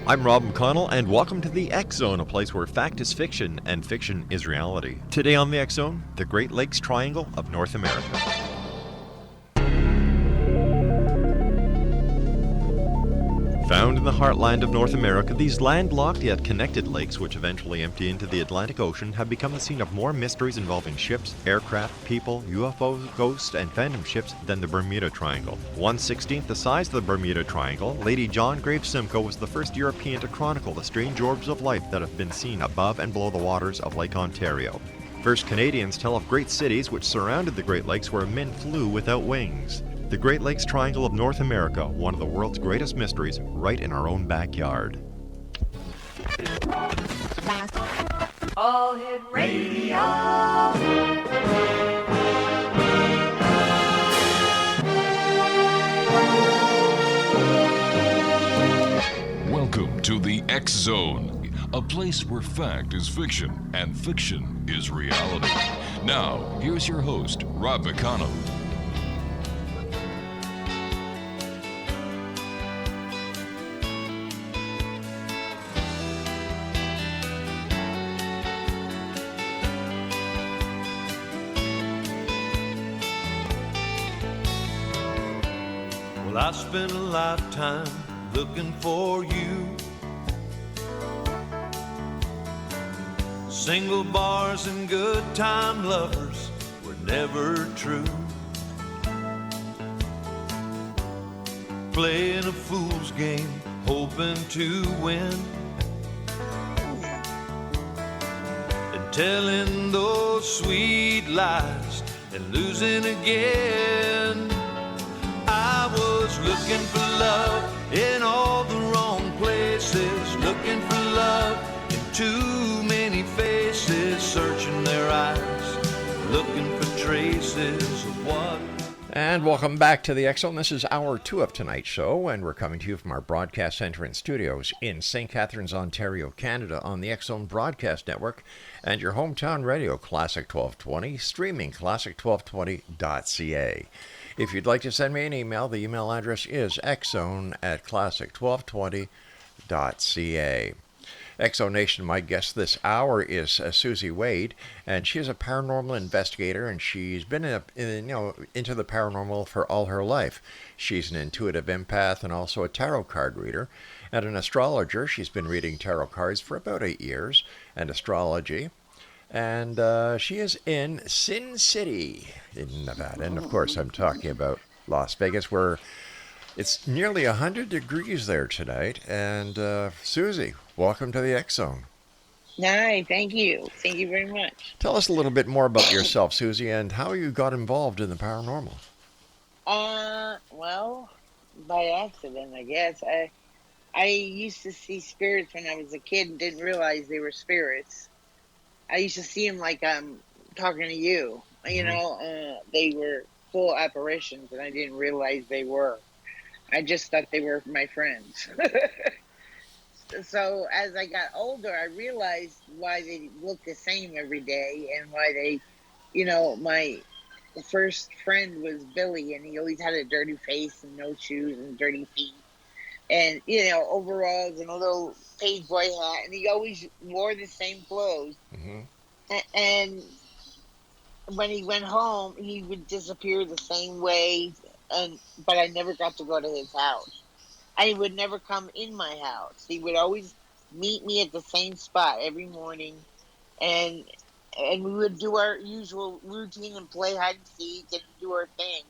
I'm Rob McConnell, and welcome to the X Zone, a place where fact is fiction and fiction is reality. Today on the X Zone, the Great Lakes Triangle of North America. Found in the heartland of North America, these landlocked yet connected lakes, which eventually empty into the Atlantic Ocean, have become the scene of more mysteries involving ships, aircraft, people, UFOs, ghosts, and phantom ships than the Bermuda Triangle. 1/16th the size of the Bermuda Triangle, Lady John Graves Simcoe was the first European to chronicle the strange orbs of life that have been seen above and below the waters of Lake Ontario. First Canadians tell of great cities which surrounded the Great Lakes where men flew without wings. The Great Lakes Triangle of North America, one of the world's greatest mysteries, right in our own backyard. All Hit Radio. Welcome to the X Zone, a place where fact is fiction and fiction is reality. Now, here's your host, Rob McConnell. I spent a lifetime looking for you. Single bars and good time lovers were never true. Playing a fool's game, hoping to win, and telling those sweet lies and losing again. I was looking for love in all the wrong places, looking for love in too many faces, searching their eyes, looking for traces of what. And welcome back to the X Zone. This is hour 2 of tonight's show, and we're coming to you from our broadcast center and studios in St. Catharines, Ontario, Canada, on the X Zone Broadcast Network and your hometown radio, Classic 1220, streaming classic1220.ca. If you'd like to send me an email, the email address is xzone@classic1220.ca. Exo Nation, my guest this hour is Susie Wade, and she is a paranormal investigator, and she's been into the paranormal for all her life. She's an intuitive empath and also a tarot card reader, and an astrologer. She's been reading tarot cards for about 8 years, and astrology. And she is in Sin City in Nevada. And of course, I'm talking about Las Vegas, where it's nearly 100 degrees there tonight. And Susie, welcome to the X Zone. Hi, thank you. Thank you very much. Tell us a little bit more about yourself, Susie, and how you got involved in the paranormal. Well, by accident, I guess. I used to see spirits when I was a kid and didn't realize they were spirits. I used to see them like I'm talking to you. You know, they were full apparitions, and I didn't realize they were. I just thought they were my friends. So as I got older, I realized why they look the same every day, and why they, my first friend was Billy, and he always had a dirty face and no shoes and dirty feet, and overalls and a little page boy hat, and he always wore the same clothes. And when he went home, he would disappear the same way, but I never got to go to his house. He would never come in my house. He would always meet me at the same spot every morning, and we would do our usual routine and play hide and seek and do our thing.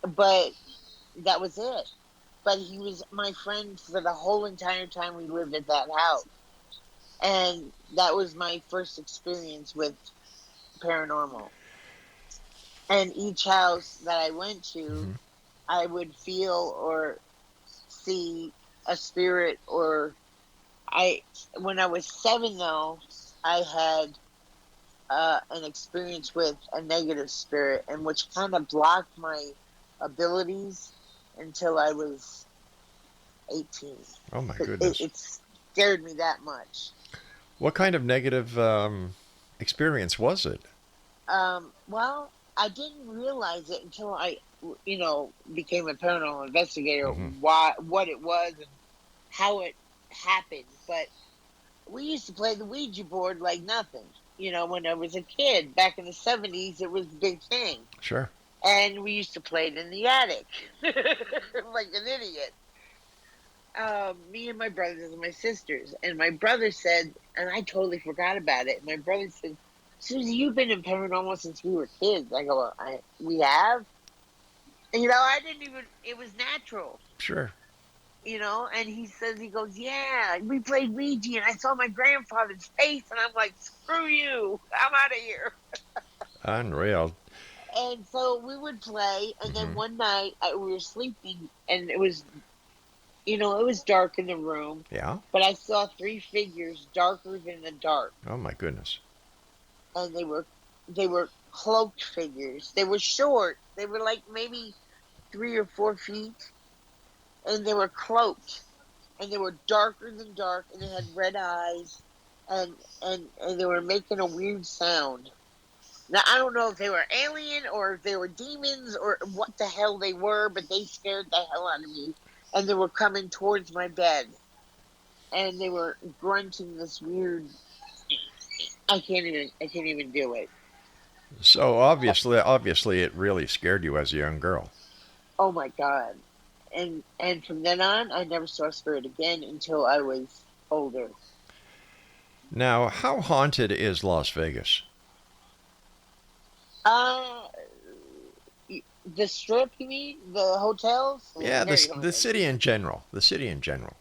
But that was it. But he was my friend for the whole entire time we lived at that house. And that was my first experience with paranormal. And each house that I went to, I would feel or see a spirit. When I was 7, though, I had an experience with a negative spirit, and which kind of blocked my abilities until I was 18. Oh my goodness. It scared me that much. What kind of negative experience was it? Well, I didn't realize it until became a paranormal investigator, Hmm. what it was and how it happened. But we used to play the Ouija board like nothing. When I was a kid back in the 70s, it was a big thing. Sure. And we used to play it in the attic like an idiot. Me and my brothers and my sisters. And my brother said, and I totally forgot about it. My brother said, Susie, you've been in paranormal since we were kids. I go, we have? And, I didn't even, it was natural, Sure. and he goes, yeah, we played Ouija and I saw my grandfather's face and I'm like, screw you, I'm out of here. Unreal. And so we would play. And then Hmm. one night we were sleeping and it was dark in the room, Yeah. but I saw three figures darker than the dark. Oh my goodness. And they were cloaked figures. They were short. They were like maybe 3 or 4 feet, and they were cloaked, and they were darker than dark, and they had red eyes, and they were making a weird sound. Now I don't know if they were alien or if they were demons or what the hell they were, but they scared the hell out of me, and they were coming towards my bed, and they were grunting this weird. I can't even do it. So obviously, it really scared you as a young girl. Oh my god. And from then on, I never saw a spirit again until I was older. Now, how haunted is Las Vegas? Uh, the Strip, you mean? The hotels? Yeah, Very the haunted. city in general. The city in general.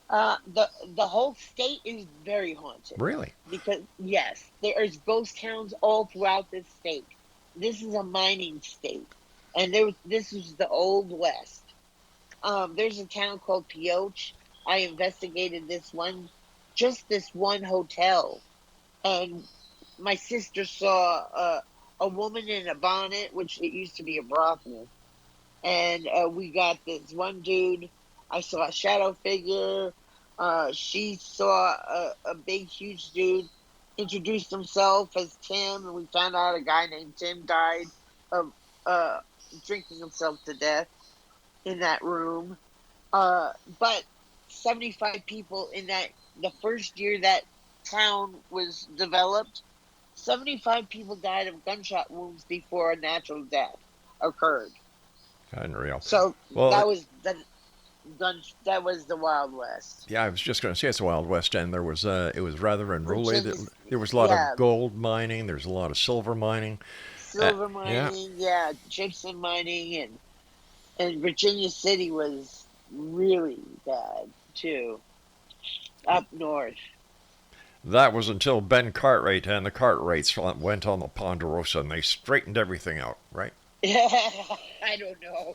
The whole state is very haunted Really? because yes, there's ghost towns all throughout this state. This is a mining state, and this is the old west. There's a town called Pioche. I investigated just this one hotel, and my sister saw a woman in a bonnet, which it used to be a brothel, and we got this one dude. I saw a shadow figure. She saw a big, huge dude introduced himself as Tim, and we found out a guy named Tim died of drinking himself to death in that room. But 75 people the first year that town was developed, 75 people died of gunshot wounds before a natural death occurred. Unreal. So Well, that was the Wild West. yeah, I was just going to say it's the Wild West, and it was rather unruly. Virginia's, There was a lot of yeah, gold mining. There's a lot of silver mining. silver Yeah. mining, yeah, gypsum mining, and Virginia City was really bad too, up north. That was until Ben Cartwright and the Cartwrights went on the Ponderosa and they straightened everything out, right? I don't know.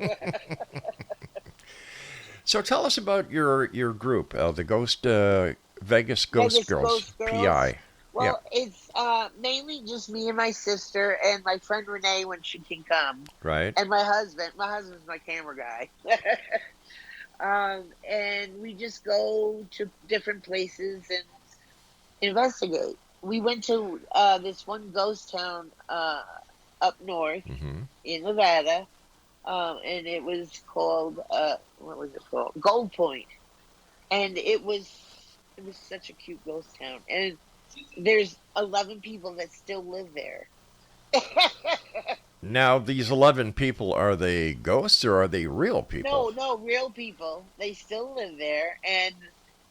So tell us about your group, the Vegas Ghost Vegas Girls, Ghost Girls. PI. Well, it's mainly just me and my sister and my friend Renee when she can come, Right. and my husband. My husband's my camera guy. And we just go to different places and investigate. We went to this one ghost town up north Mm-hmm. in Nevada, and it was called what was it called? Gold Point, and it was such a cute ghost town, and there's 11 people that still live there. Now, these 11 people, are they ghosts or are they real people? No, real people. They still live there, and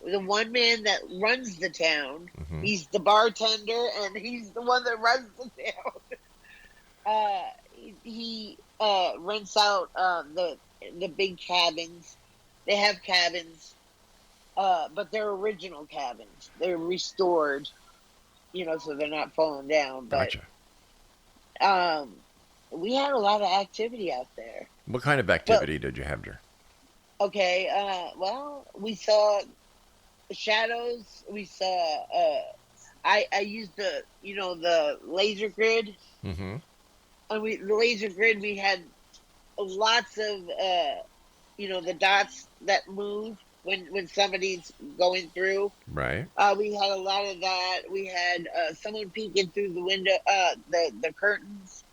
the one man that runs the town, Mm-hmm. he's the bartender, and he's the one that runs the town. He rents out the big cabins. They have cabins, but they're original cabins. They're restored, so they're not falling down. But Gotcha. we had a lot of activity out there. What kind of activity did you have there? Okay, well, we saw shadows. We saw. I used the laser grid, Mm-hmm. and the laser grid. We had lots of the dots that move when somebody's going through. Right. We had a lot of that. We had someone peeking through the window, the curtains.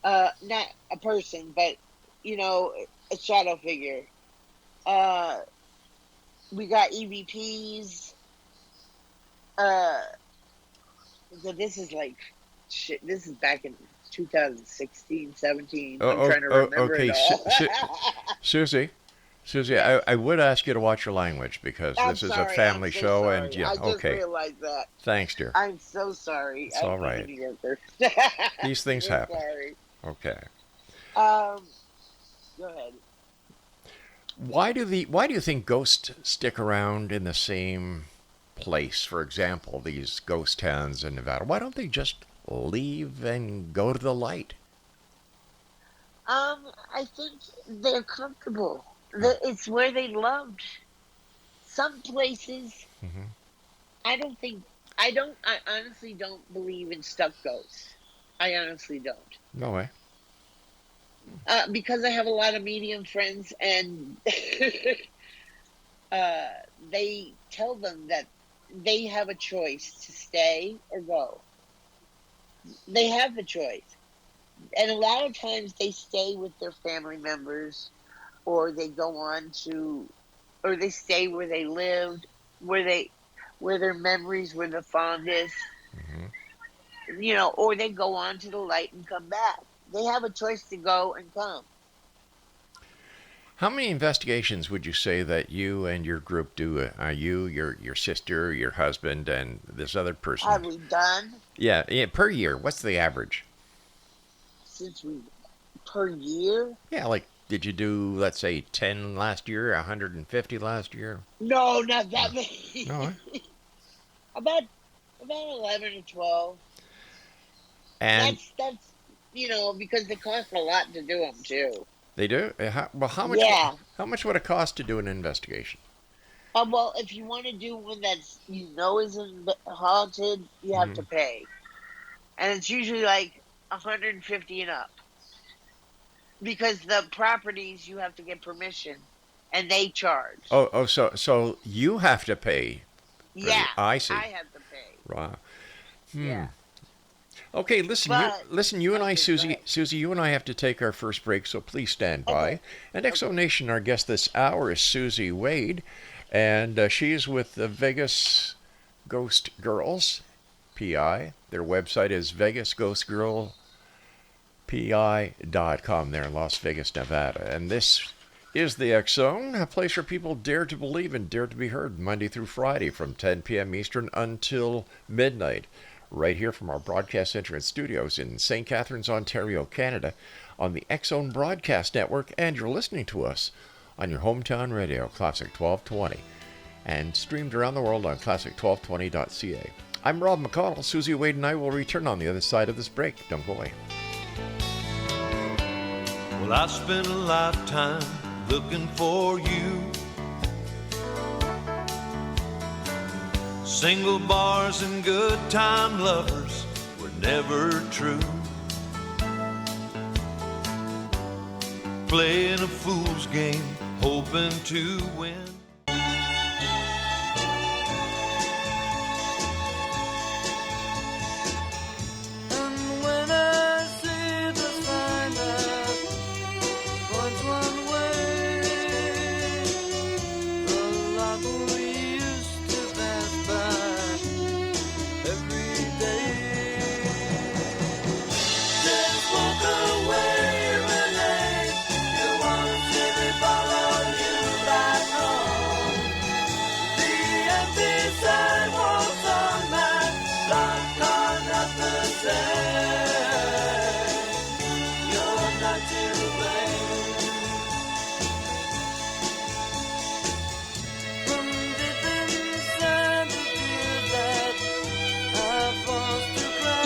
Not a person, but a shadow figure. We got EVPs. So this is like shit. This is back in 2016, 17. I'm trying to remember Okay, it all. Susie. Susie, Yes. I would ask you to watch your language because I'm this is a sorry. I'm family so show, and sorry. yeah, I just okay. realized that. Thanks, dear. I'm so sorry. It's all I'm right. a New Yorker. These things So happen. sorry. Okay. Go ahead. Why do you think ghosts stick around in the same place? For example, these ghost towns in Nevada. Why don't they just leave and go to the light? I think they're comfortable. It's where they loved. Some places, Hmm. I don't think. I honestly don't believe in stuck ghosts. I honestly don't. No way. Because I have a lot of medium friends, and they tell them that they have a choice to stay or go. They have the choice. And a lot of times they stay with their family members, or they go on to, or they stay where they lived, where their memories were the fondest, or they go on to the light and come back. They have a choice to go and come. How many investigations would you say that you and your group do? You, your sister, your husband, and this other person? Have we done Yeah, per year. What's the average? per year? Yeah, like did you do, let's say, 10 last year, 150 last year? No, not that many. No. Eh? about 11 or 12. And That's because they cost a lot to do them too. they do. How much? Yeah. How much would it cost to do an investigation? Well, if you want to do one that's isn't haunted, you have to pay, and it's usually like 150 and up, because the properties you have to get permission, and they charge. So you have to pay. Yeah, I see. I have to pay. Wow. Yeah. Okay, listen, you and I, Susie, you and I have to take our first break, so please stand by. Okay. And Exo Nation, our guest this hour is Susie Wade, and she's with the Vegas Ghost Girls, PI. Their website is vegasghostgirlpi.com there in Las Vegas, Nevada. And this is the X Zone, a place where people dare to believe and dare to be heard, Monday through Friday from 10 p.m. Eastern until midnight. Right here from our broadcast center and studios in St. Catharines, Ontario, Canada, on the X Zone Broadcast Network, and you're listening to us on your hometown radio, Classic 1220, and streamed around the world on classic1220.ca. I'm Rob McConnell. Susie Wade and I will return on the other side of this break. Don't go away. Well, I spent a lifetime looking for you. Single bars and good time lovers were never true. Playing a fool's game, hoping to win. And when I see the sign that points one way, the lot we used to pass by every day. Just walk away, Renee. You won't see me follow you back home. The empty sidewalks on my block are not the same. You're not to blame. From deep inside the fear that I forced to cry.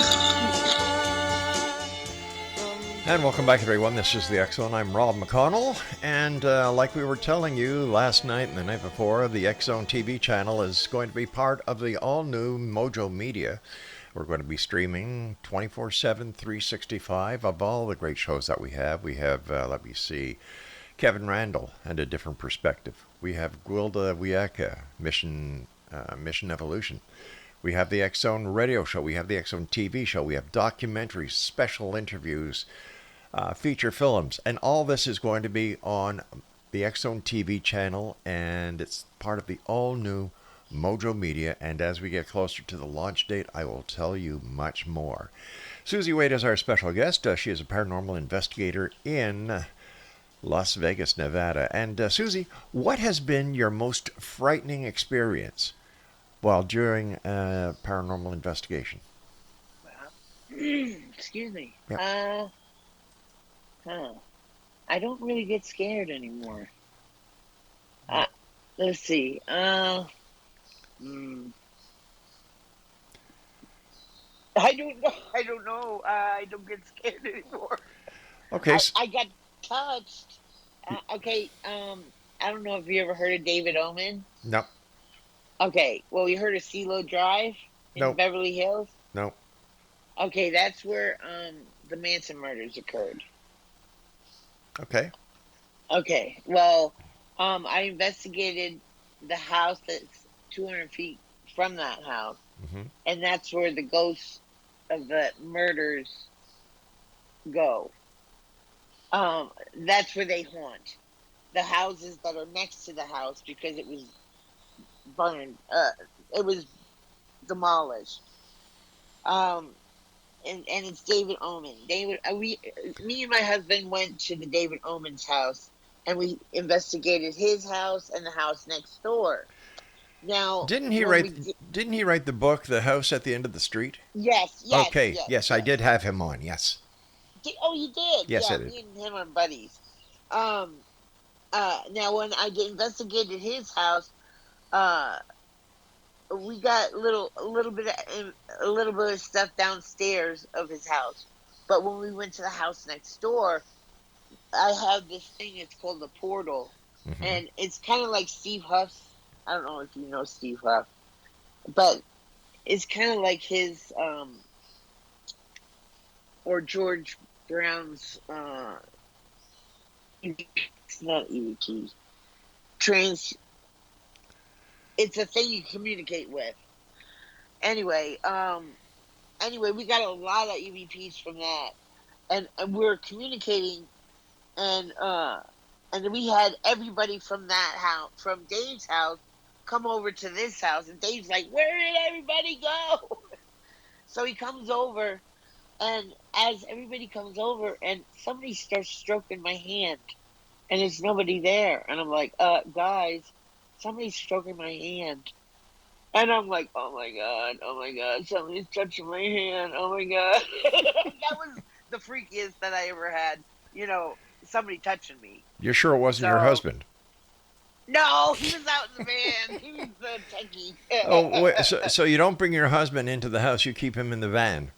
And welcome back, everyone. This is the X Zone. I'm Rob McConnell. And like we were telling you last night and the night before, the X Zone TV channel is going to be part of the all-new Mojo Media. We're going to be streaming 24/7, 365 of all the great shows that we have. We have, let me see, Kevin Randall and A Different Perspective. We have Gwilda Wiyaka, Mission Evolution. We have the X Zone radio show. We have the X Zone TV show. We have documentaries, special interviews, feature films. And all this is going to be on the X Zone TV channel, and it's part of the all-new Mojo Media. And as we get closer to the launch date, I will tell you much more. Susie Wade is our special guest. She is a paranormal investigator in Las Vegas, Nevada. And Susie, what has been your most frightening experience while during a paranormal investigation? Excuse me. Yep. I don't really get scared anymore. Let's see. I don't know. I don't know. I don't get scared anymore. Okay. I got touched. Okay. I don't know if you ever heard of David Omen. No. Okay. Well, you heard of CeeLo Drive in Nope. Beverly Hills? No. Okay, that's where the Manson murders occurred. Okay. Okay. Well, I investigated the house that's 200 feet from that house, and that's where the ghosts of the murders go. That's where they haunt. The houses that are next to the house, because it was burned. It was demolished. And it's David Omen. Me and my husband went to the David Omen's house, and we investigated his house and the house next door. Now, didn't he write the book The House at the End of the Street? Yes. Okay. Yes, Yes. I did have him on. Yes. Oh, you did? Yes, yeah, I did. Me and him are buddies. Now, when I investigated his house, we got a little bit of stuff downstairs of his house. But when we went to the house next door, I have this thing. It's called the portal, and it's kind of like Steve Huff's. I don't know if you know Steve Huff, but it's kind of like his or George Brown's. It's not EVP. It's a thing you communicate with. Anyway, we got a lot of EVPs from that, and we're communicating, and we had everybody from that house, from Dave's house, come over to this house, and Dave's like, "Where did everybody go?" So he comes over, and as everybody comes over, and somebody starts stroking my hand, and there's nobody there, and I'm like, guys, somebody's stroking my hand. And I'm like, oh my God, somebody's touching my hand. Oh my God. That was the freakiest that I ever had, somebody touching me. You're sure it wasn't your husband? No, he was out in the van. He was the techie. Oh, wait, so you don't bring your husband into the house, you keep him in the van?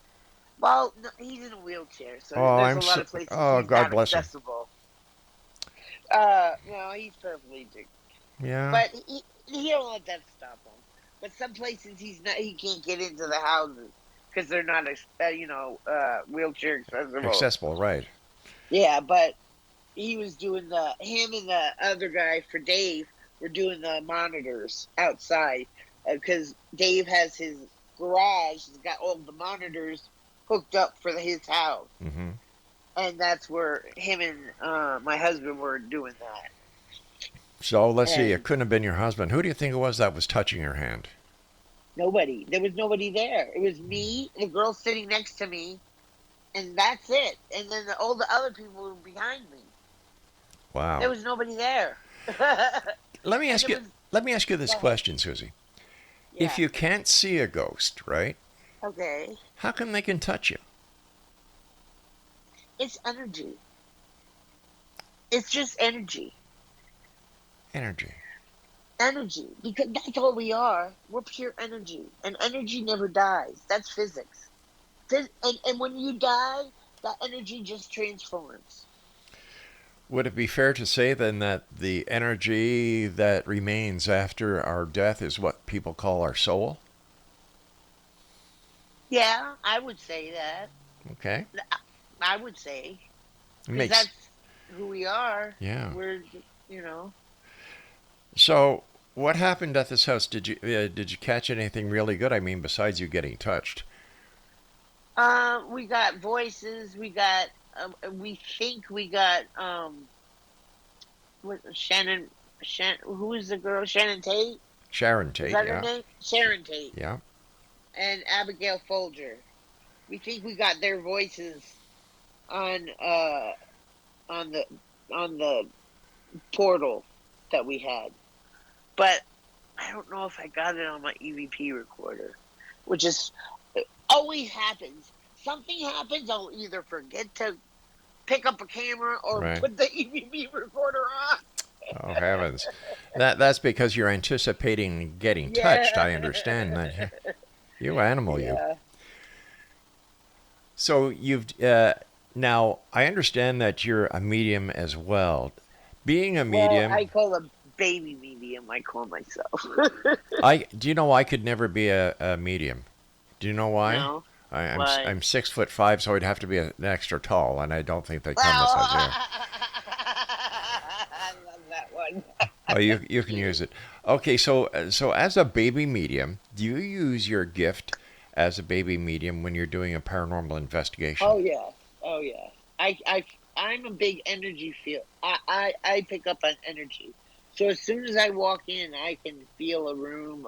Well, no, he's in a wheelchair, so Oh, there's a lot of places God he's not bless him. accessible. No, he's paraplegic. Yeah. But he don't let that stop him. But some places he can't get into the houses because they're not wheelchair accessible. Accessible, right? Yeah, but he was doing him and the other guy for Dave were doing the monitors outside because Dave has his garage. He's got all the monitors hooked up for his house, and that's where him and my husband were doing that. So let's see. It couldn't have been your husband. Who do you think it was that was touching your hand? Nobody. There was nobody there. It was me, the girl sitting next to me, and that's it. And then all the other people were behind me. Wow. There was nobody there. Let me ask you this question, Susie. Yeah. If you can't see a ghost, right? Okay. How come they can touch you? It's energy. It's just energy. Energy, because that's all we are. We're pure energy, and energy never dies. That's physics. And when you die, that energy just transforms. Would it be fair to say then that the energy that remains after our death is what people call our soul? Yeah, I would say that. Okay. I would say. That's who we are. Yeah. We're, So, what happened at this house? Did you catch anything really good? I mean, besides you getting touched. We got voices. We got we think we got what, Shannon, who is the girl? Shannon Tate? Sharon Is Tate, that her yeah. name? Sharon Tate Yeah. and Abigail Folger. We think we got their voices on on the on the portal that we had, but I don't know if I got it on my EVP recorder, which is it always happens. Something happens, I'll either forget to pick up a camera or Right. put the EVP recorder on. Oh heavens. That's because you're anticipating getting touched. Yeah. I understand that. You animal, you. Yeah. So you've now I understand that you're a medium as well. Being a Well, I medium, call a baby medium. I call myself. I do you know I could never be a medium. Do you know why? No. I'm Why? 6'5", so I'd have to be an extra tall, and I don't think they come this Well, size. Yeah. I love that one. Oh, you can use it. Okay, so as a baby medium, do you use your gift as a baby medium when you're doing a paranormal investigation? Oh yeah. Oh yeah. I'm a big energy feel. I pick up on energy. So as soon as I walk in, I can feel a room.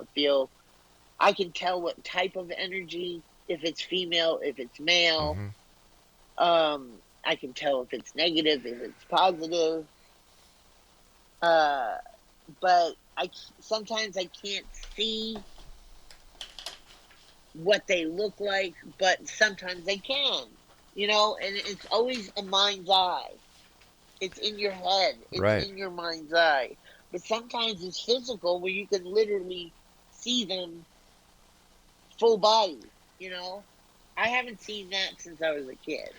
I can tell what type of energy. If it's female, if it's male. Hmm. I can tell if it's negative, if it's positive. Uh, but sometimes I can't see what they look like, but sometimes I can. And it's always a mind's eye. It's in your head. It's Right. in your mind's eye. But sometimes it's physical where you can literally see them full body, you know? I haven't seen that since I was a kid.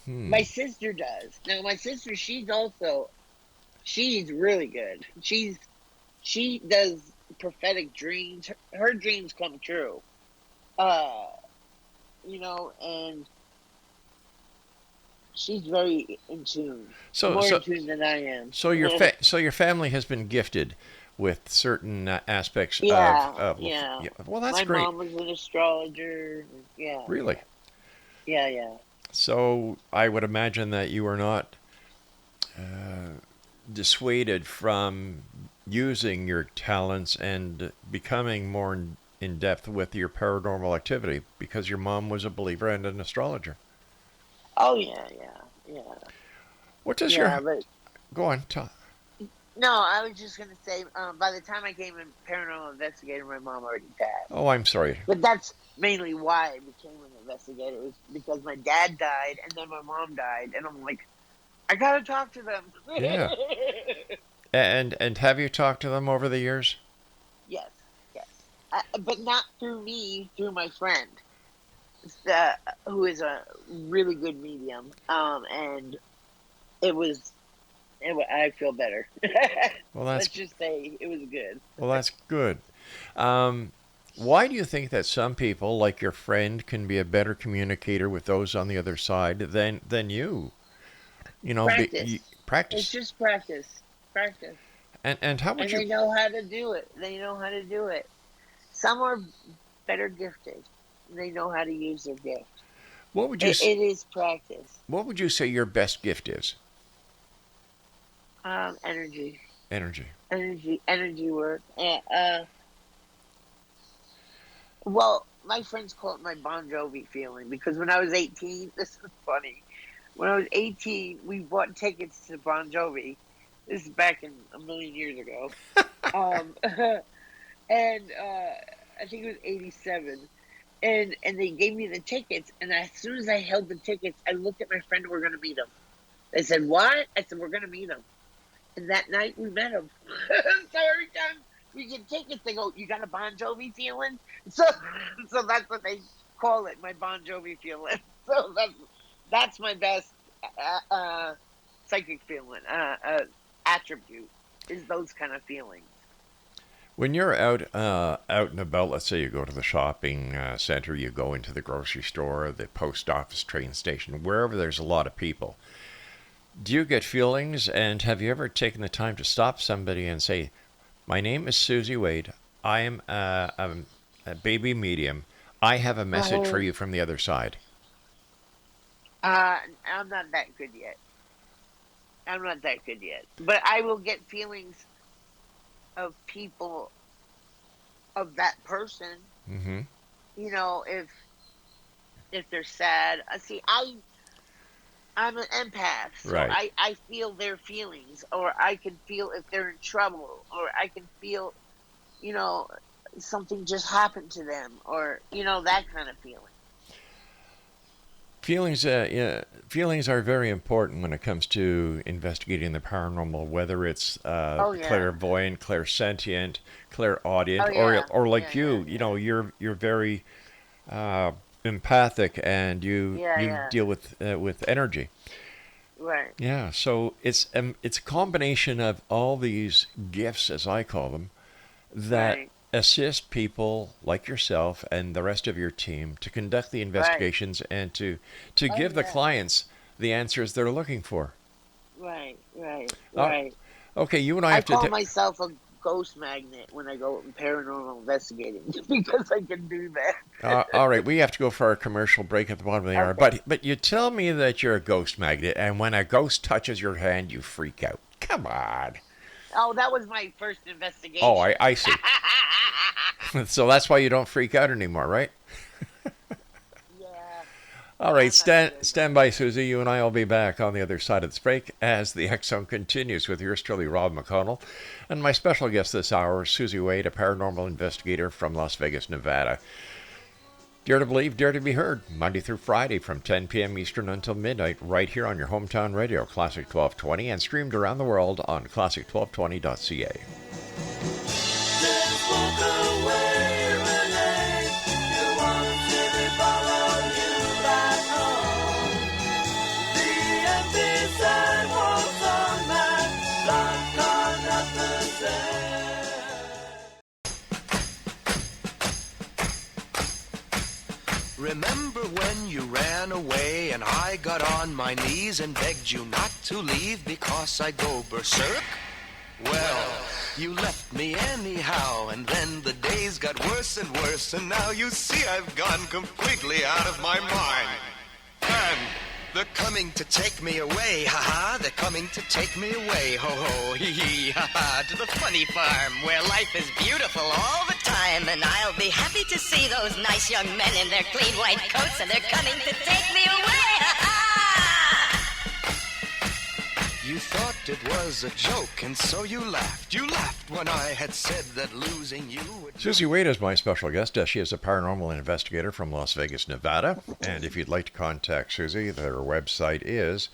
Hmm. My sister does. Now my sister, she's really good. She does prophetic dreams. Her dreams come true. Uh, and she's very in tune. So More so in tune than I am. so your family has been gifted with certain aspects Yeah, of yeah. well, that's My great. mom was an astrologer. Yeah. Really. Yeah, yeah. So I would imagine that you are not dissuaded from using your talents and becoming more in depth with your paranormal activity because your mom was a believer and an astrologer. Oh yeah, yeah, yeah. What does Yeah, your but go on? no, I was just gonna say, by the time I came in paranormal investigator, my mom already passed. Oh, I'm sorry. But that's mainly why I became an investigator, was because my dad died and then my mom died, and I'm like, I gotta talk to them. Yeah. And have you talked to them over the years? Yes, yes. But not through me, through my friend, who is a really good medium. And it was, I feel better. Well, Let's just say it was good. that's good. Why do you think that some people, like your friend, can be a better communicator with those on the other side than you? Practice. It's Practice. just practice. Practice. And how would And you? they know how to do it. They know how to do it. Some are better gifted. They know how to use their gift. What would you? It is practice. What would you say your best gift is? Energy. Energy. Energy work. Well, my friends call it my Bon Jovi feeling, because when I was 18, this is funny. When I was 18, we bought tickets to Bon Jovi. This is back in a million years ago. And I think it was 87. And they gave me the tickets. And as soon as I held the tickets, I looked at my friend, we're going to meet him. They said, what? I said, we're going to meet him. And that night we met him. So every time we get tickets, they go, you got a Bon Jovi feeling? So that's what they call it, my Bon Jovi feeling. So that's my best psychic feeling, attribute, is those kind of feelings. When you're out and about, let's say you go to the shopping center, you go into the grocery store, the post office, train station, wherever there's a lot of people. Do you get feelings, and have you ever taken the time to stop somebody and say, my name is Susie Wade, I am a baby medium, I have a message for you from the other side? I'm not that good yet. I'm not that good yet. But I will get feelings of people, of that person. Mm-hmm. You know, if they're sad. See, I'm an empath, so Right. I feel their feelings, or I can feel if they're in trouble, or I can feel, you know, something just happened to them, or that kind of feeling. Feelings, yeah, feelings are very important when it comes to investigating the paranormal, whether it's Oh yeah. clairvoyant, clairsentient, Oh clairaudient, yeah. or like Yeah, yeah, you yeah. know, you're very uh, empathic, and Yeah, you yeah. deal with energy. Right. Yeah, so it's a combination of all these gifts, as I call them, that Right. assist people like yourself and the rest of your team to conduct the Right. investigations and to Oh give the yeah. clients the answers they're looking for. Right. Right. Uh, Right. okay, you and I I have to. call myself a ghost magnet when I go paranormal investigating because I can do that. All right, we have to go for our commercial break at the bottom of the hour. Okay. But you tell me that you're a ghost magnet, and when a ghost touches your hand, you freak out. Come on. Oh, that was my first Oh, investigation. I see. So that's why you don't freak out anymore, right? Yeah, All right, I'm not scared stand now. by, Susie. You and I will be back on the other side of this break as the X Zone continues with yours truly, Rob McConnell, and my special guest this hour, Susie Wade, a paranormal investigator from Las Vegas, Nevada. Dare to believe, dare to be heard, Monday through Friday from 10 p.m. Eastern until midnight, right here on your hometown radio, Classic 1220, and streamed around the world on classic1220.ca. Just walk away, Renee. You want to be follow you back home. The empty sidewalks on my block are not the same. Remember when you ran away and I got on my knees and begged you not to leave because I'd go berserk? Well, you left me anyhow, and then the days got worse and worse, and now you see I've gone completely out of my mind. And they're coming to take me away, ha-ha, they're coming to take me away, ho-ho, hee-hee, ha-ha, to the funny farm where life is beautiful all the time, and I'll be happy to see those nice young men in their clean white coats, and they're coming to take me away, ha-ha! You thought it was a joke, and so you laughed. You laughed when I had said that losing you would... Susie Wade is my special guest. She is a paranormal investigator from Las Vegas, Nevada. And if you'd like to contact Susie, their website is,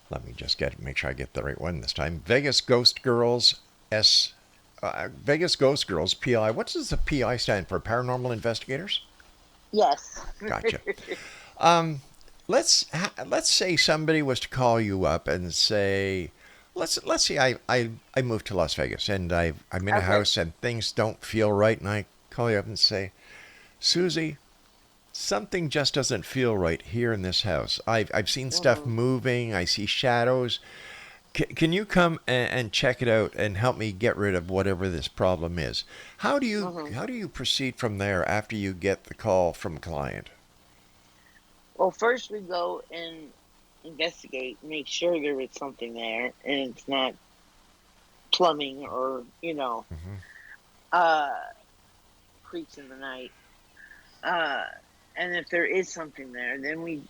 let me just make sure I get the right one this time, Vegas Ghost Girls Vegas Ghost Girls PI. What does the PI stand for? Paranormal Investigators? Yes. Gotcha. Let's say somebody was to call you up and say, let's say I moved to Las Vegas and I'm in a Okay. house and things don't feel right, and I call you up and say, Susie, something just doesn't feel right here in this house. I've seen stuff moving. I see shadows. Can you come and check it out and help me get rid of whatever this problem is? How do you proceed from there after you get the call from a client? Well, first we go and investigate, make sure there is something there, and it's not plumbing or creaks in the night. And if there is something there, then we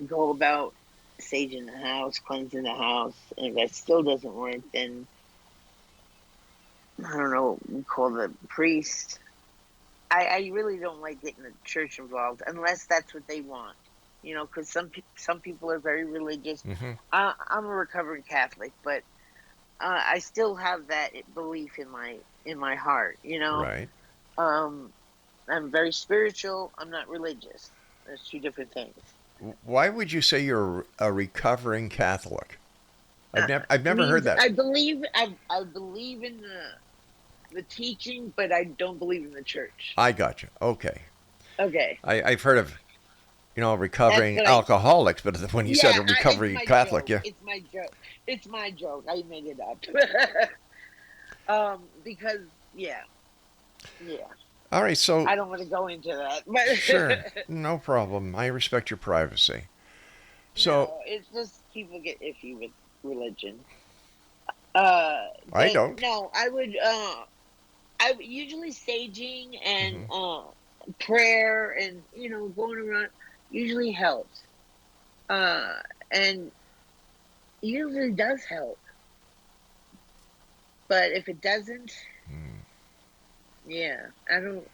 go about saging the house, cleansing the house. And if that still doesn't work, then I don't know, we call the priest. I really don't like getting the church involved unless that's what they want. Because some people are very religious. Mm-hmm. I'm a recovering Catholic, but I still have that belief in my heart. Right. I'm very spiritual. I'm not religious. There's two different things. Why would you say you're a recovering Catholic? I've never heard that. I believe in the teaching, but I don't believe in the church. I got you. Okay. Okay. I've heard of recovering That's what alcoholics, but when you said a recovering it's my Catholic, joke. yeah. It's my joke. It's my joke. I made it up. Because yeah. All right, so I don't want to go into that. But sure, no problem. I respect your privacy. So No, it's just people get iffy with religion. I But don't. no, I usually saging and Hmm. prayer and going around usually helps. And usually does help. But if it doesn't, yeah, I don't.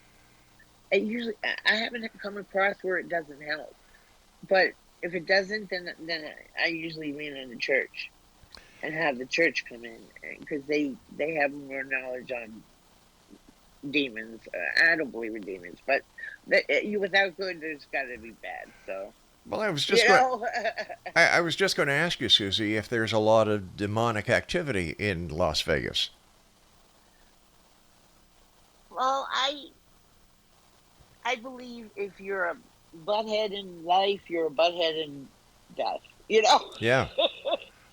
I haven't come across where it doesn't help. But if it doesn't, then I usually lean on the church and have the church come in because they have more knowledge on demons. I don't believe in demons, but you without good, there's got to be bad. So Well, I was you just going. know. I was just going to ask you, Susie, if there's a lot of demonic activity in Las Vegas. Well, I believe if you're a butthead in life, you're a butthead in death. You know. Yeah,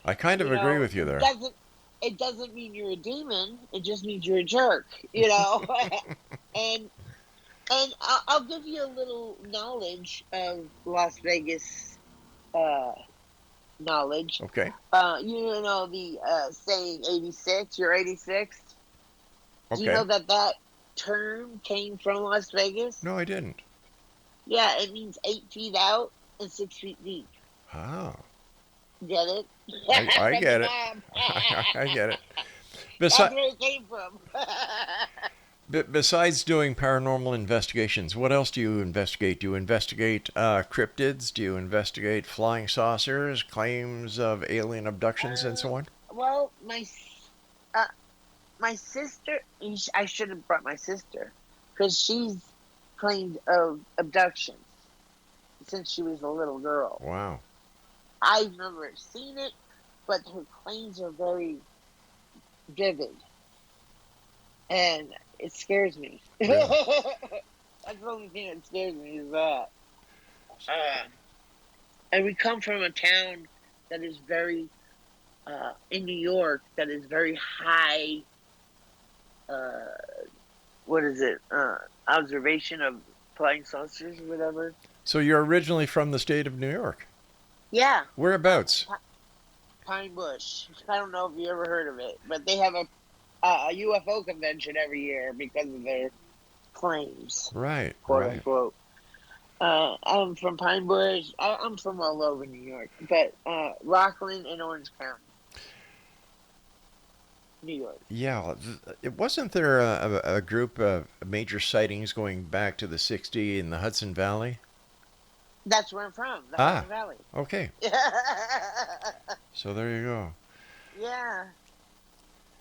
I kind of You agree know, with you there. it doesn't mean you're a demon. It just means you're a jerk. You know. and I'll give you a little knowledge of Las Vegas knowledge. Okay. You know the saying 86, you're 86. Do you Okay. know that term came from Las Vegas? No, I didn't. Yeah, it means 8 feet out and 6 feet deep. Oh, Get it? I From your get it. mom. I get it. That's Besi- where it came from. besides doing paranormal investigations, what else do you investigate? Do you investigate cryptids? Do you investigate flying saucers, claims of alien abductions, and so on? Well, uh, my sister, I should have brought my sister because she's claimed of abductions since she was a little girl. Wow. I've never seen it, but her claims are very vivid, and it scares me. Really? That's the only thing that scares me is that. And we come from a town that is very, in New York, that is very high. Uh, what is it? Observation of flying saucers or whatever. So you're originally from the state of New York. Yeah, Whereabouts? Pine Bush. I don't know if you ever heard of it, but they have a UFO convention every year because of their claims, Right, quote right. unquote. I'm from Pine Bush. I'm from all over New York, but Rockland and Orange County, New York. Yeah, it wasn't there a group of major sightings going back to the 60s in the Hudson Valley? That's where I'm from, the Ah, Hudson Valley. okay. So there you go. Yeah,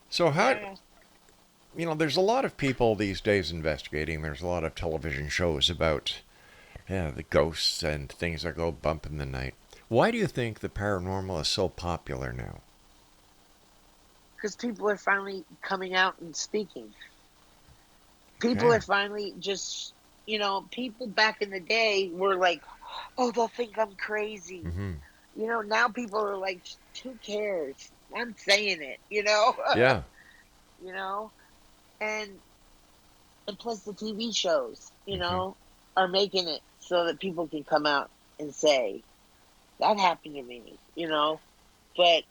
So how, yeah. there's a lot of people these days investigating. There's a lot of television shows about the ghosts and things that go bump in the night. Why do you think the paranormal is so popular now? Because people are finally coming out and speaking. People Okay. are finally just, people back in the day were like, oh, they'll think I'm crazy. Mm-hmm. Now people are like, who cares? I'm saying it, you know? Yeah. you know? And plus the TV shows, Mm-hmm. are making it so that people can come out and say, that happened to me, But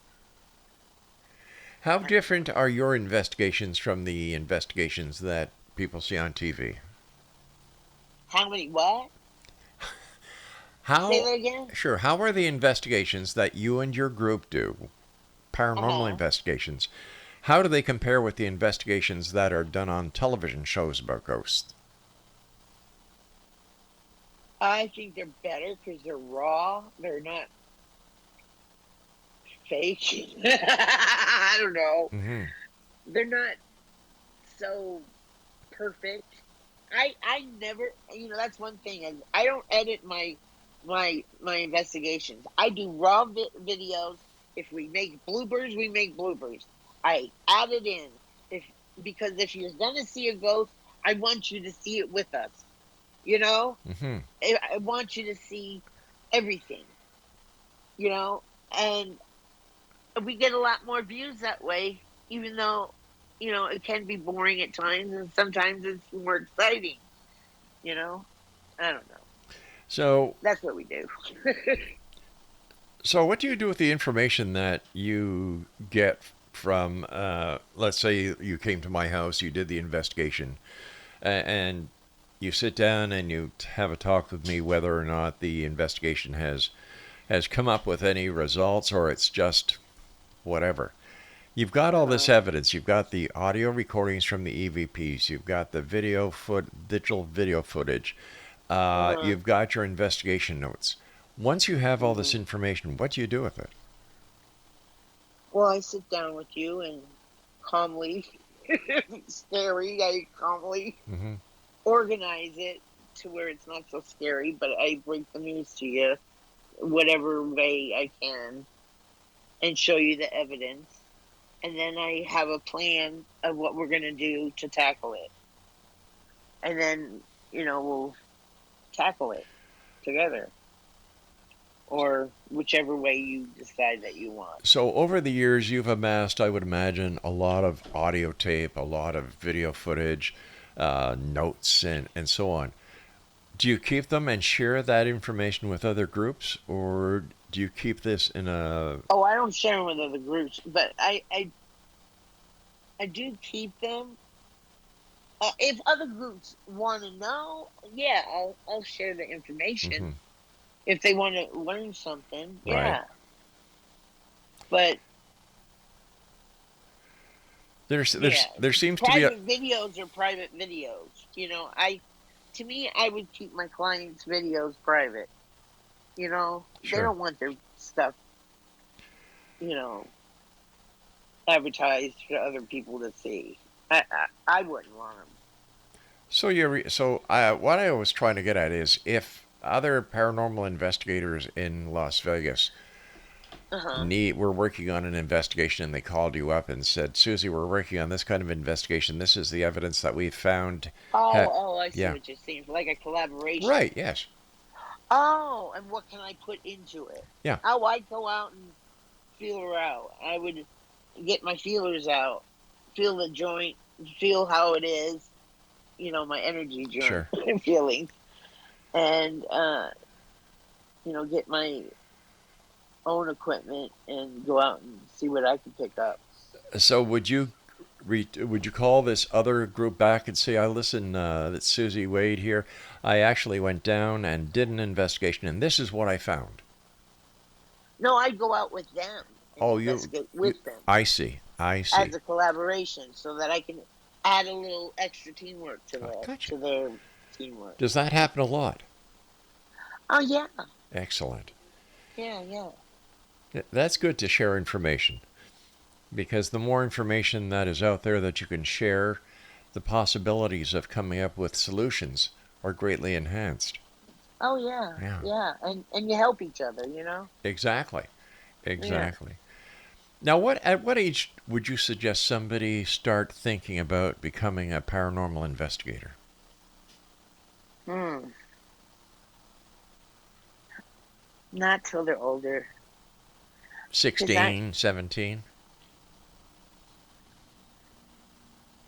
How different are your investigations from the investigations that people see on TV? how many, what? Say How, that again? sure, how are the investigations that you and your group do, paranormal Uh-huh. investigations, how do they compare with the investigations that are done on television shows about ghosts? I think they're better because they're raw. They're not fake. I don't know. Mm-hmm. They're not so perfect. I never, that's one thing. I don't edit my investigations. I do raw videos. If we make bloopers, we make bloopers. I add it in. Because if you're gonna see a ghost, I want you to see it with us. Mm-hmm. I want you to see everything. And we get a lot more views that way, even though, it can be boring at times, and sometimes it's more exciting. I don't know. So That's what we do. So, what do you do with the information that you get from, let's say you came to my house, you did the investigation, and you sit down and you have a talk with me whether or not the investigation has come up with any results or it's just whatever. You've got all this evidence. You've got the audio recordings from the EVPs. You've got the digital video footage. You've got your investigation notes. Once you have all this information, what do you do with it? Well, I sit down with you and calmly, scary, I calmly Mm-hmm. organize it to where it's not so scary, but I break the news to you whatever way I can and show you the evidence. And then I have a plan of what we're going to do to tackle it. And then, we'll tackle it together. Or whichever way you decide that you want. So over the years, you've amassed, I would imagine, a lot of audio tape, a lot of video footage, notes, and so on. Do you keep them and share that information with other groups, or do you keep this in a... Oh, I don't share them with other groups, but I do keep them. If other groups want to know, yeah, I'll share the information. Mm-hmm. If they want to learn something, yeah. Right. But there seems to be private videos are private videos. To me, I would keep my clients' videos private. They Sure. don't want their stuff, advertised for other people to see. I wouldn't want them. So what I was trying to get at is if other paranormal investigators in Las Vegas were working on an investigation and they called you up and said, Susie, we're working on this kind of investigation. This is the evidence that we've found. I see yeah. what you're saying. Like a collaboration. Right, yes. Oh, and what can I put into it? Yeah. Oh, I'd go out and feel her out. I would get my feelers out, feel the joint, feel how it is, my energy joint Sure. feeling. And, get my own equipment and go out and see what I can pick up. So would you call this other group back and say, listen, it's Susie Wade here. I actually went down and did an investigation, and this is what I found. No, I'd go out with them. And investigate with them. I see. As a collaboration, so that I can add a little extra teamwork to Gotcha. to their teamwork. Does that happen a lot? Oh, yeah. Excellent. Yeah. That's good to share information, because the more information that is out there that you can share, the possibilities of coming up with solutions are greatly enhanced. Oh, yeah. And you help each other, Exactly. Now, at what age would you suggest somebody start thinking about becoming a paranormal investigator? Not till they're older. 16, 17?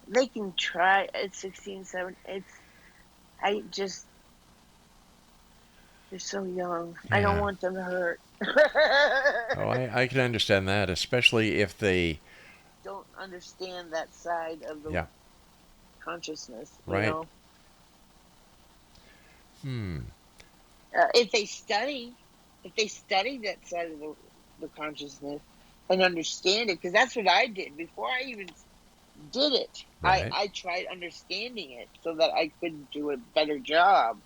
They can try at 16, 17. They're so young. Yeah. I don't want them to hurt. Oh, I can understand that, especially if they... don't understand that side of the consciousness, Right. If they study that side of the consciousness and understand it, because that's what I did before I even did it. Right. I tried understanding it so that I could do a better job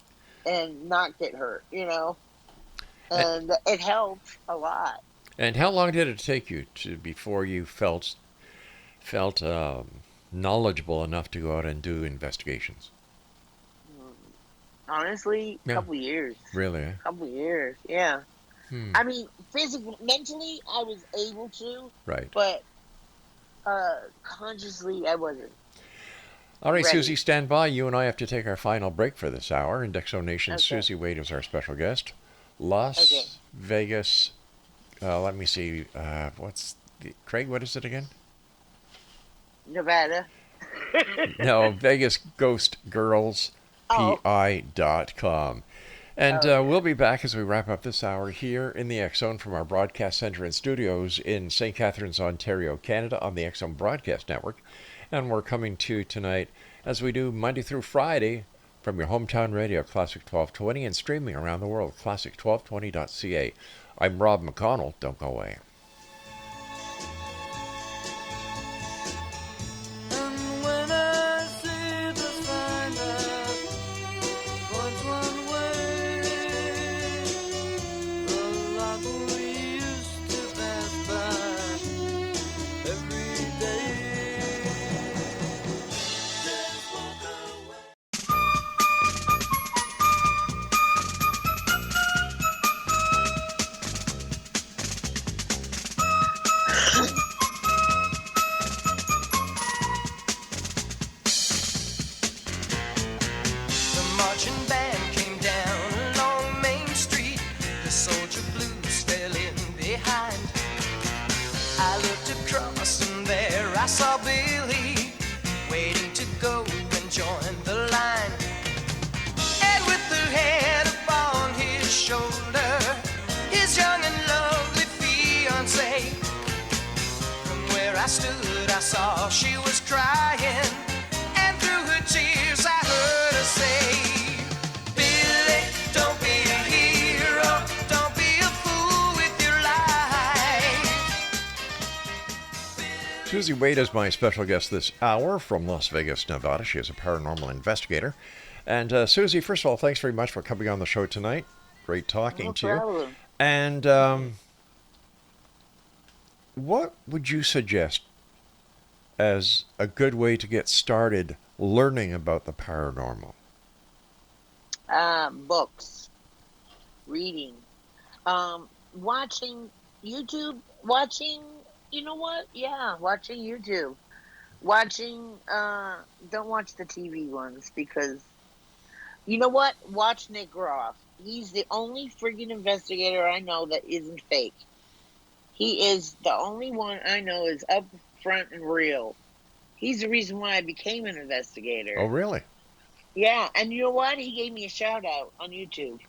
and not get hurt, and it helped a lot. And how long did it take you before you felt knowledgeable enough to go out and do investigations? Honestly, a couple years. Really? Eh? A couple years, yeah. I mean, physically, mentally, I was able to. Right. But consciously, I wasn't. All right, ready. Susie, stand by. You and I have to take our final break for this hour. In Dexo Nation, Okay. Susie Wade is our special guest. Las Vegas. Let me see. Craig, what is it again? Nevada. No, Vegas Ghost Girls. PI.com. And Oh, we'll be back as we wrap up this hour here in the X Zone from our broadcast center and studios in St. Catharines, Ontario, Canada, on the X Zone Broadcast Network. And we're coming to you tonight, as we do Monday through Friday, from your hometown radio, Classic 1220, and streaming around the world, classic1220.ca. I'm Rob McConnell. Don't go away. And when I see the sign that points one way, the light we used to pass by every day. Just walk away. The marching band came down along Main Street. The soldier blues fell in behind. I looked across and there I saw Billy waiting to go and join the line. And with her head upon his shoulder, his young and lovely fiancée. From where I stood, I saw she was crying, and through her tears I heard her say, Billy, don't be a hero, don't be a fool with your life. Susie Wade is my special guest this hour from Las Vegas, Nevada. She is a paranormal investigator. And Susie, first of all, thanks very much for coming on the show tonight. Great talking no to you. problem. And what would you suggest as a good way to get started learning about the paranormal? Books, reading, watching YouTube, you know what? Yeah, watching YouTube. Don't watch the TV ones because, you know what? Watch Nick Groff. He's the only friggin' investigator I know that isn't fake. He is the only one I know is up front and real. He's the reason why I became an investigator. Oh, really? Yeah, and you know what? He gave me a shout out on YouTube.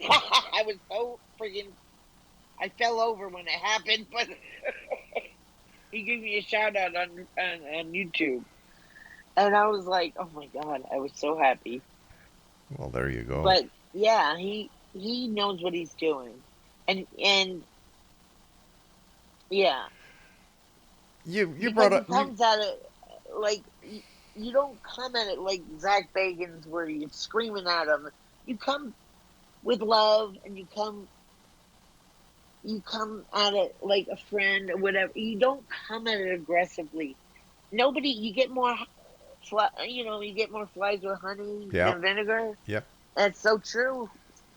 I was so friggin', I fell over when it happened, but he gave me a shout out on YouTube. And I was like, oh my God, I was so happy. Well, there you go. But yeah, he knows what he's doing. And yeah. You Because brought he up... comes at it like, you don't come at it like Zach Bagans where you're screaming at him. You come with love, and you come at it like a friend or whatever. You don't come at it aggressively. You get more flies with honey Yeah. than vinegar. Yep. That's so true.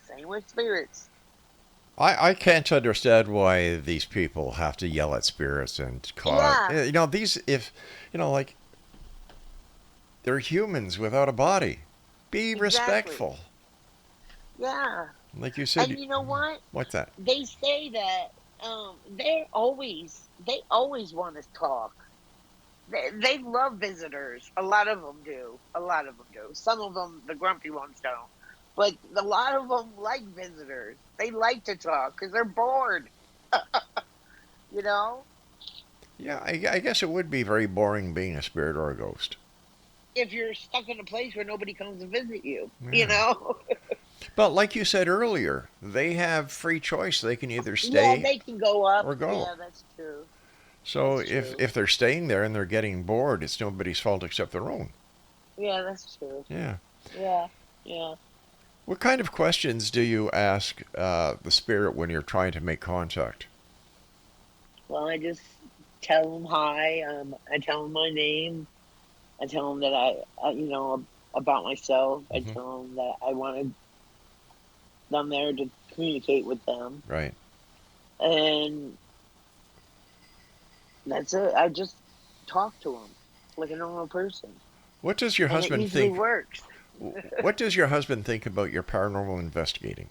Same with spirits. I can't understand why these people have to yell at spirits and cause... Yeah. Like, they're humans without a body. Be Exactly. respectful. Yeah. Like you said... And you know what? What's that? They say that they always want to talk. They love visitors. A lot of them do. Some of them, the grumpy ones, don't. But a lot of them like visitors. They like to talk because they're bored. You know? Yeah, I guess it would be very boring being a spirit or a ghost. If you're stuck in a place where nobody comes to visit you, Yeah. you know? But like you said earlier, they have free choice. They can either stay... Yeah, they can go up. or go. Yeah, that's true. So That's if true. if they're staying there and they're getting bored, it's nobody's fault except their own. Yeah, that's true. Yeah. Yeah. What kind of questions do you ask the spirit when you're trying to make contact? Well, I just tell them hi. I tell them my name. I tell them that I about myself. Mhm. I tell them that I wanted them there to communicate with them, Right. and that's it. I just talk to them like a normal person. What does your And it husband usually think? works. What does your husband think about your paranormal investigating?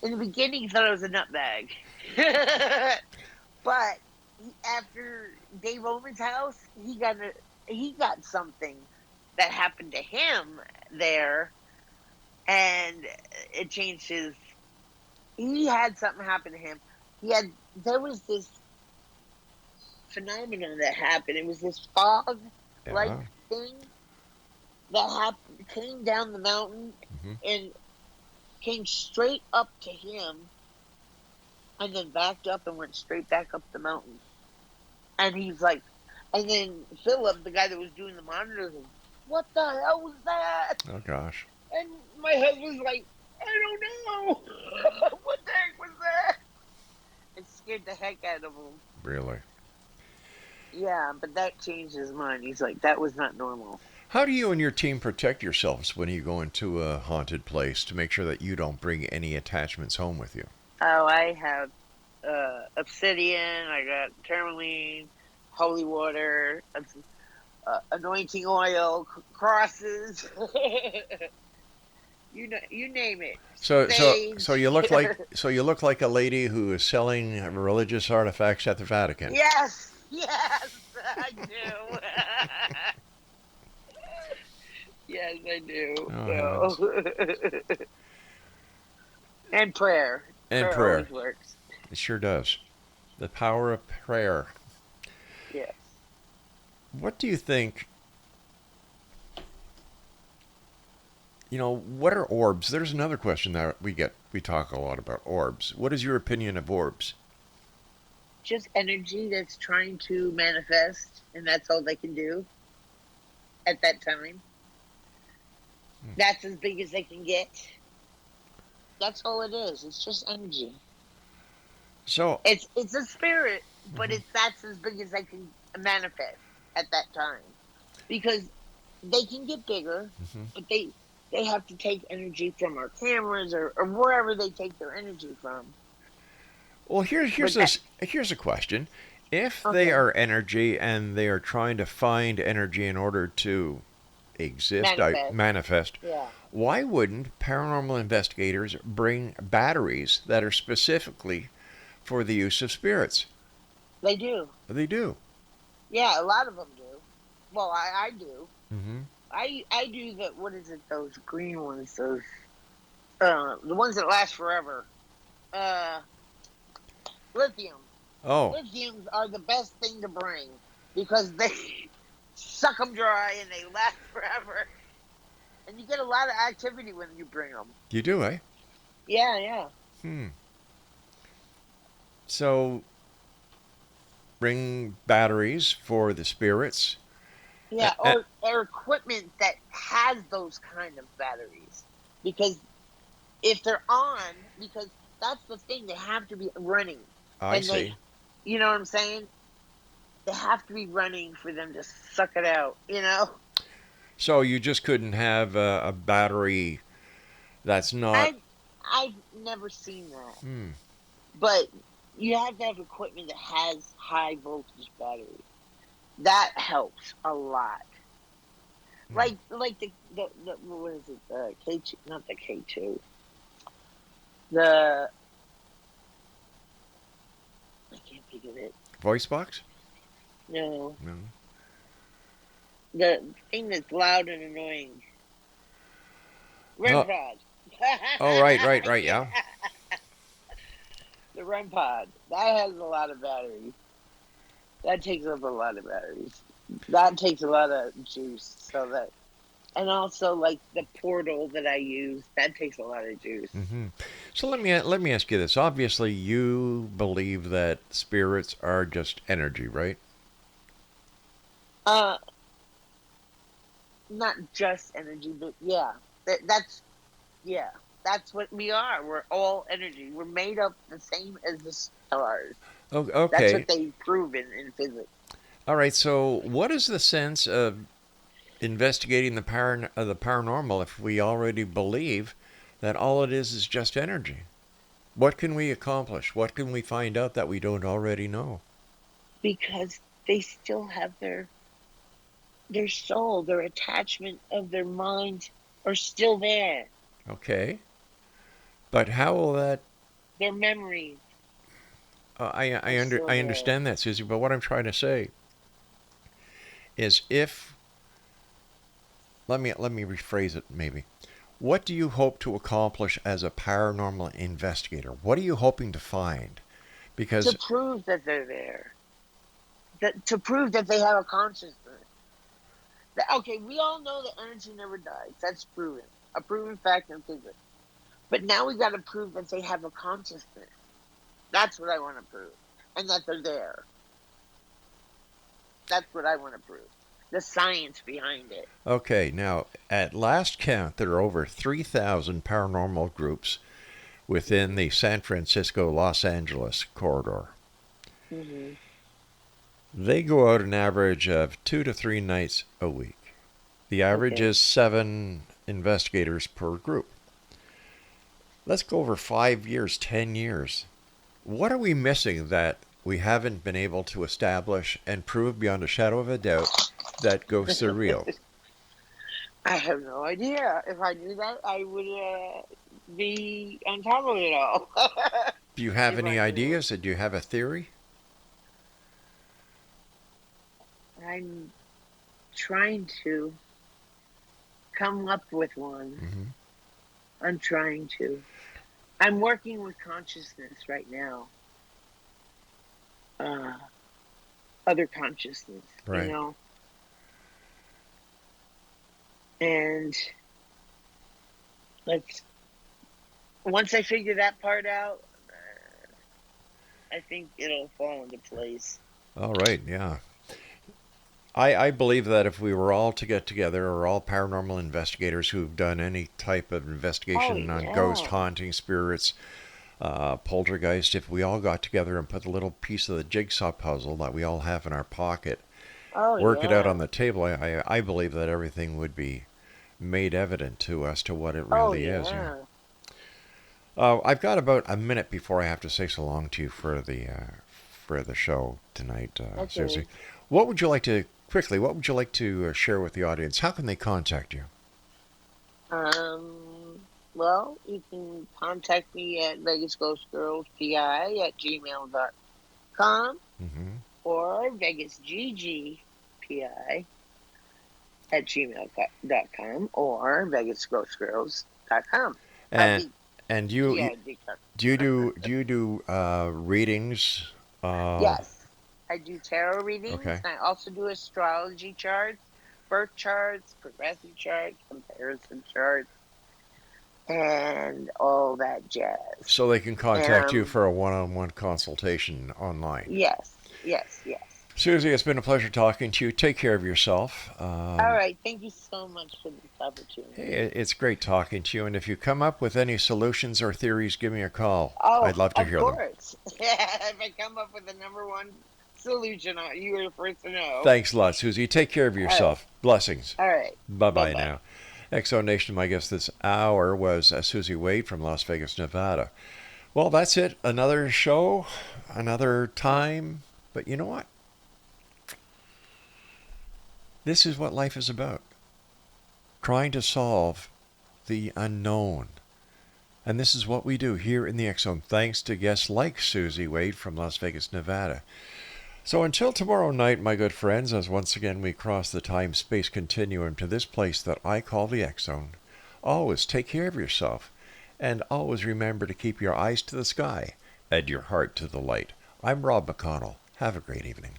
In the beginning, he thought I was a nutbag. But after Dave Omen's house, he got something that happened to him there and it changed his. He had something happen to him. There was this phenomenon that happened. It was this fog-like Yeah. thing that came down the mountain Hmm. and came straight up to him, and then backed up and went straight back up the mountain. And he's like, and then Philip, the guy that was doing the monitoring, what the hell was that? Oh gosh. And my husband's like, I don't know. What the heck was that? It scared the heck out of him. Really. Yeah, but that changed his mind. He's like, that was not normal. How do you and your team protect yourselves when you go into a haunted place to make sure that you don't bring any attachments home with you? Oh, I have obsidian, I got tourmaline, holy water, anointing oil, crosses. You name it. So Sage. you look like a lady who is selling religious artifacts at the Vatican. Yes, I do. Yes, I do. Oh, So. And prayer. And prayer. Always works. It sure does. The power of prayer. Yes. What do you think? What are orbs? There's another question that we get. We talk a lot about orbs. What is your opinion of orbs? Just energy that's trying to manifest, and that's all they can do at that time. That's as big as they can get. That's all it is. It's just energy. So It's a spirit, but that's as big as they can manifest at that time, because they can get bigger, but they have to take energy from our cameras or wherever they take their energy from. well, here's a question. If they are energy and they are trying to find energy in order to exist, manifest, Yeah. why wouldn't paranormal investigators bring batteries that are specifically for the use of spirits? They do. They do. Yeah, a lot of them do. Well, I do. Mm-hmm. I do what is it, those green ones, those, the ones that last forever. Lithium. Oh, Lithiums are the best thing to bring because they suck them dry and they last forever. And you get a lot of activity when you bring them. you do, eh? Yeah. So, bring batteries for the spirits. Yeah, or equipment that has those kind of batteries. Because if they're on, because that's the thing, they have to be running. I see. You know what I'm saying? They have to be running for them to suck it out, So you just couldn't have a battery that's not. I've never seen that. Hmm. But you have to have equipment that has high voltage batteries. That helps a lot. Like the what is it? The K2, not the K2. I can't think of it. Voice box? No, No. the thing that's loud and annoying. REM Oh. pod. Oh, right, yeah. The REM pod. That has a lot of batteries. That takes up a lot of batteries. That takes a lot of juice. And also like the portal that I use, that takes a lot of juice. Mm-hmm. So let me ask you this. Obviously, you believe that spirits are just energy, right? Not just energy, but yeah, that's what we are. We're all energy. We're made up the same as the stars. Oh, That's okay. what they prove in physics. All right. So, what is the sense of investigating the paranormal if we already believe that all it is just energy? What can we accomplish? What can we find out that we don't already know? Because they still have their soul, their attachment of their mind are still there. Okay. But how will that? Their memories. I still understand that, Susie. But what I'm trying to say is, if let me rephrase it maybe. What do you hope to accomplish as a paranormal investigator? What are you hoping to find? Because To prove that they're there. To prove that they have a consciousness. Okay, we all know that energy never dies. That's proven. A proven fact in physics. But now we got to prove that they have a consciousness. That's what I want to prove. And that they're there. That's what I want to prove. The science behind it. okay, now at last count, there are over 3,000 paranormal groups within the San Francisco Los Angeles corridor. Mm-hmm. They go out an average of 2 to 3 nights a week. The average Okay. is 7 investigators per group. Let's go over 5 years, 10 years. What are we missing that we haven't been able to establish and prove beyond a shadow of a doubt that ghosts are real? I have no idea. If I knew that, I would be on top of it all. Do you have If any I knew. ideas? Do you have a theory? I'm trying to come up with one. Mm-hmm. I'm trying to. I'm working with consciousness right now. Other consciousness, Right. you know. And once I figure that part out, I think it'll fall into place. All right, yeah. I believe that if we were all to get together, or all paranormal investigators who've done any type of investigation Oh, on yeah. ghost haunting, spirits, poltergeist, if we all got together and put a little piece of the jigsaw puzzle that we all have in our pocket, Oh, work it out yeah. on the table, I believe that everything would be made evident to us to what it Oh, really is. yeah. I've got about a minute before I have to say so long to you for the show tonight, Okay. Susie. What would you like to quickly? What would you like to share with the audience? How can they contact you? Well, you can contact me at vegasghostgirlspi@gmail.com Mm-hmm. or vegasggpi at gmail.com or vegasghostgirls.com. And and Yeah, do you do readings? yes. I do tarot readings. Okay. I also do astrology charts, birth charts, progressive charts, comparison charts, and all that jazz. So they can contact you Um, for a one-on-one consultation online. Yes, yes, yes. Susie, it's been a pleasure talking to you. Take care of yourself. All right. Thank you so much for this opportunity. It's great talking to you. And if you come up with any solutions or theories, give me a call. Oh, I'd love to hear them. Of course. If I come up with the number one solution, you are the first to know. Thanks a lot, Susie. Take care of yourself. Blessings. All right. Bye-bye Bye-bye. now. XO Nation, my guest this hour was Susie Wade from Las Vegas, Nevada. Well, that's it. Another show, another time. But you know what? This is what life is about. Trying to solve the unknown. And this is what we do here in the X Zone, thanks to guests like Susie Wade from Las Vegas, Nevada. So until tomorrow night, my good friends, as once again we cross the time-space continuum to this place that I call the X Zone, always take care of yourself, and always remember to keep your eyes to the sky and your heart to the light. I'm Rob McConnell. Have a great evening.